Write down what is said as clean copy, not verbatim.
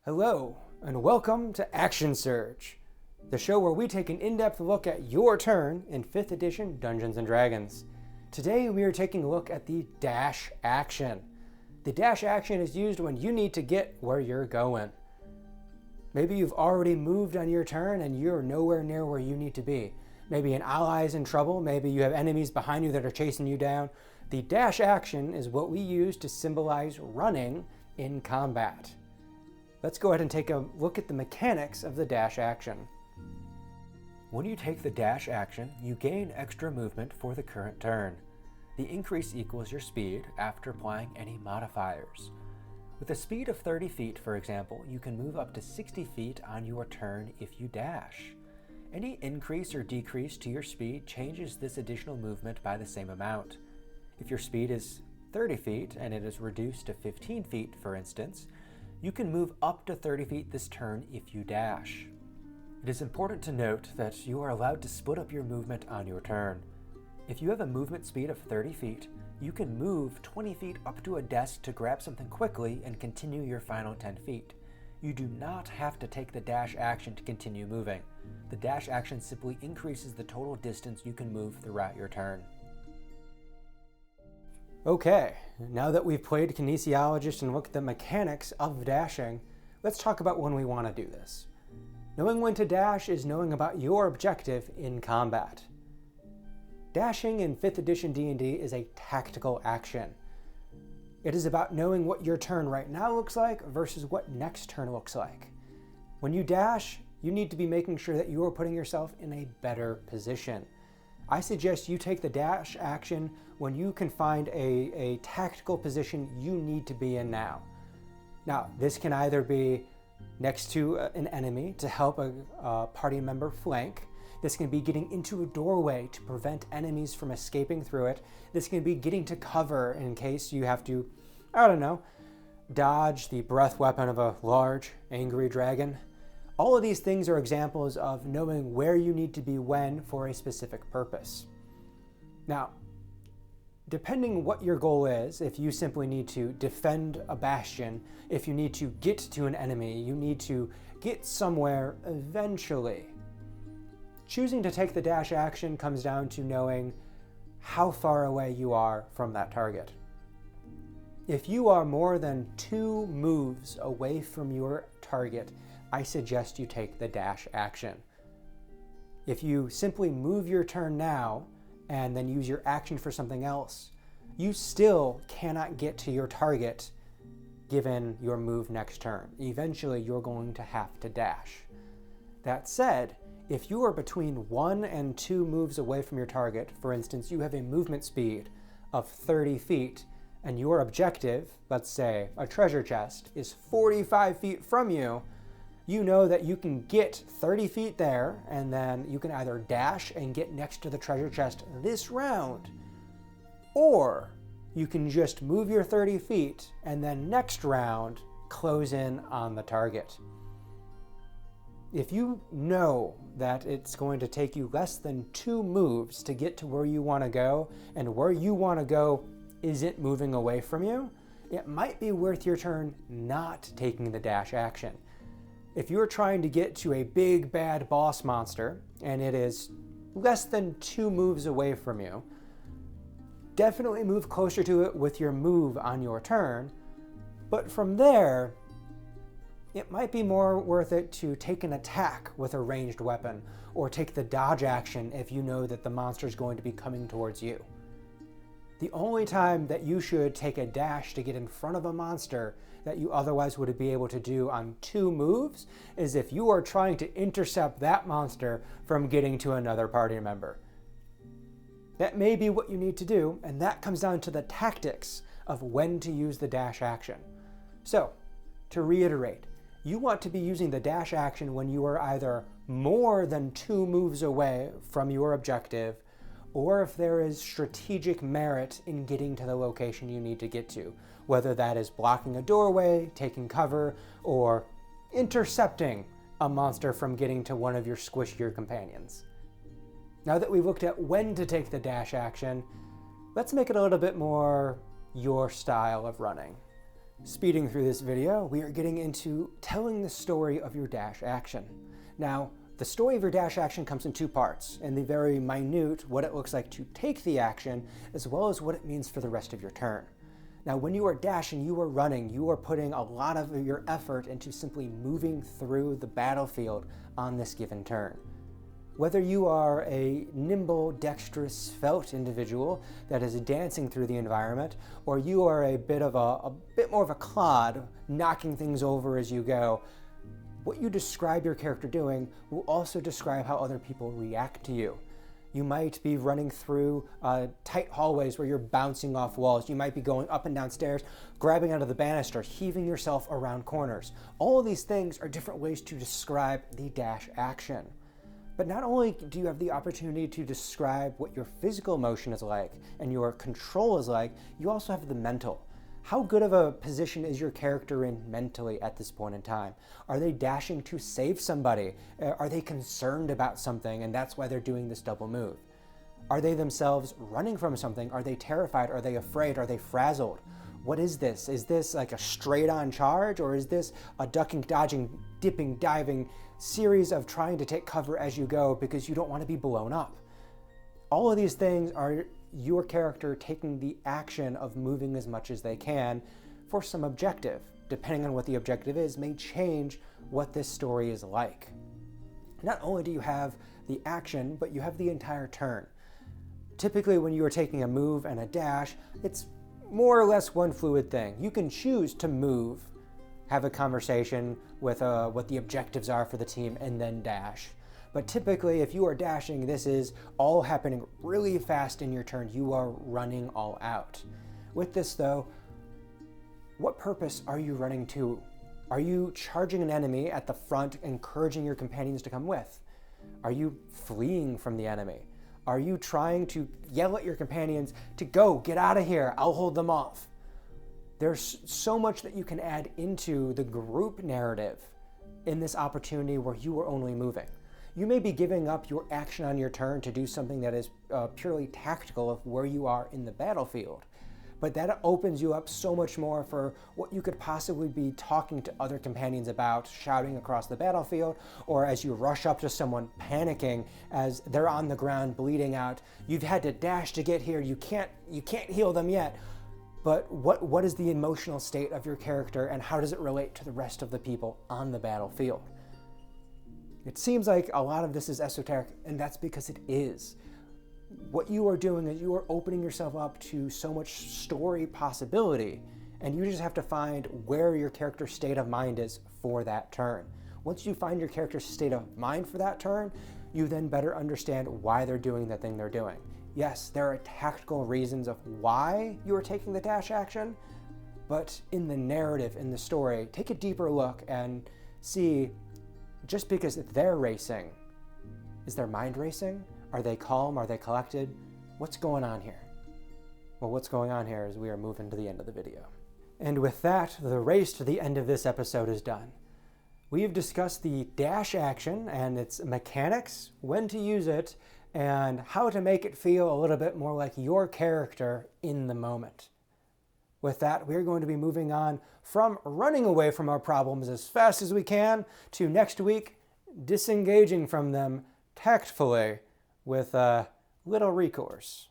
Hello, and welcome to Action Surge, the show where we take an in-depth look at your turn in 5th edition Dungeons & Dragons. Today we are taking a look at the dash action. The dash action is used when you need to get where you're going. Maybe you've already moved on your turn and you're nowhere near where you need to be. Maybe an ally is in trouble, maybe you have enemies behind you that are chasing you down. The dash action is what we use to symbolize running in combat. Let's go ahead and take a look at the mechanics of the dash action. When you take the dash action, you gain extra movement for the current turn. The increase equals your speed after applying any modifiers. With a speed of 30 feet, for example, you can move up to 60 feet on your turn if you dash. Any increase or decrease to your speed changes this additional movement by the same amount. If your speed is 30 feet and it is reduced to 15 feet, for instance, you can move up to 30 feet this turn if you dash. It is important to note that you are allowed to split up your movement on your turn. If you have a movement speed of 30 feet, you can move 20 feet up to a desk to grab something quickly and continue your final 10 feet. You do not have to take the dash action to continue moving. The dash action simply increases the total distance you can move throughout your turn. Okay, now that we've played kinesiologist and looked at the mechanics of dashing, let's talk about when we want to do this. Knowing when to dash is knowing about your objective in combat. Dashing in 5th edition D&D is a tactical action. It is about knowing what your turn right now looks like versus what next turn looks like. When you dash, you need to be making sure that you are putting yourself in a better position. I suggest you take the dash action when you can find a tactical position you need to be in now. Now, this can either be next to an enemy to help a party member flank. This can be getting into a doorway to prevent enemies from escaping through it. This can be getting to cover in case you have to, dodge the breath weapon of a large, angry dragon. All of these things are examples of knowing where you need to be when for a specific purpose. Now, depending what your goal is, if you simply need to defend a bastion, if you need to get to an enemy, you need to get somewhere eventually. Choosing to take the dash action comes down to knowing how far away you are from that target. If you are more than 2 moves away from your target, I suggest you take the dash action. If you simply move your turn now and then use your action for something else, you still cannot get to your target given your move next turn. Eventually, you're going to have to dash. That said, if you are between 1 and 2 moves away from your target, for instance, you have a movement speed of 30 feet, and your objective, let's say a treasure chest, is 45 feet from you, you know that you can get 30 feet there, and then you can either dash and get next to the treasure chest this round, or you can just move your 30 feet and then next round close in on the target. If you know that it's going to take you less than 2 moves to get to where you want to go, and where you want to go isn't moving away from you, it might be worth your turn not taking the dash action. If you're trying to get to a big bad boss monster and it is less than 2 moves away from you, definitely move closer to it with your move on your turn, but from there, it might be more worth it to take an attack with a ranged weapon, or take the dodge action if you know that the monster is going to be coming towards you. The only time that you should take a dash to get in front of a monster that you otherwise would be able to do on 2 moves is if you are trying to intercept that monster from getting to another party member. That may be what you need to do, and that comes down to the tactics of when to use the dash action. So, to reiterate, you want to be using the dash action when you are either more than 2 moves away from your objective, or if there is strategic merit in getting to the location you need to get to, whether that is blocking a doorway, taking cover, or intercepting a monster from getting to one of your squishier companions. Now that we've looked at when to take the dash action, let's make it a little bit more your style of running. Speeding through this video, we are getting into telling the story of your dash action. Now, the story of your dash action comes in two parts, and the very minute what it looks like to take the action, as well as what it means for the rest of your turn. Now, when you are dashing, you are running, you are putting a lot of your effort into simply moving through the battlefield on this given turn. Whether you are a nimble, dexterous, svelte individual that is dancing through the environment, or you are a bit more of a clod, knocking things over as you go, what you describe your character doing will also describe how other people react to you. You might be running through tight hallways where you're bouncing off walls. You might be going up and down stairs, grabbing onto the banister, heaving yourself around corners. All of these things are different ways to describe the dash action. But not only do you have the opportunity to describe what your physical motion is like and your control is like, you also have the mental. How good of a position is your character in mentally at this point in time? Are they dashing to save somebody? Are they concerned about something and that's why they're doing this double move? Are they themselves running from something? Are they terrified? Are they afraid? Are they frazzled? What is this? Is this like a straight on charge, or is this a ducking, dodging, dipping, diving series of trying to take cover as you go because you don't want to be blown up? All of these things are your character taking the action of moving as much as they can for some objective. Depending on what the objective is, may change what this story is like. Not only do you have the action, but you have the entire turn. Typically, when you are taking a move and a dash, it's more or less one fluid thing. You can choose to move, have a conversation with what the objectives are for the team, and then dash. But typically, if you are dashing, this is all happening really fast in your turn. You are running all out. With this though, what purpose are you running to? Are you charging an enemy at the front, encouraging your companions to come with? Are you fleeing from the enemy? Are you trying to yell at your companions to go, get out of here, I'll hold them off? There's so much that you can add into the group narrative in this opportunity where you are only moving. You may be giving up your action on your turn to do something that is purely tactical of where you are in the battlefield. But that opens you up so much more for what you could possibly be talking to other companions about, shouting across the battlefield, or as you rush up to someone panicking as they're on the ground bleeding out. You've had to dash to get here. You can't heal them yet. But what is the emotional state of your character, and how does it relate to the rest of the people on the battlefield? It seems like a lot of this is esoteric, and that's because it is. What you are doing is you are opening yourself up to so much story possibility, and you just have to find where your character's state of mind is for that turn. Once you find your character's state of mind for that turn, you then better understand why they're doing the thing they're doing. Yes, there are tactical reasons of why you are taking the dash action, but in the narrative, in the story, take a deeper look and see, just because they're racing, is their mind racing? Are they calm? Are they collected? What's going on here? Well, what's going on here is we are moving to the end of the video. And with that, the race to the end of this episode is done. We have discussed the dash action and its mechanics, when to use it, and how to make it feel a little bit more like your character in the moment. With that, we're going to be moving on from running away from our problems as fast as we can to next week disengaging from them tactfully with little recourse.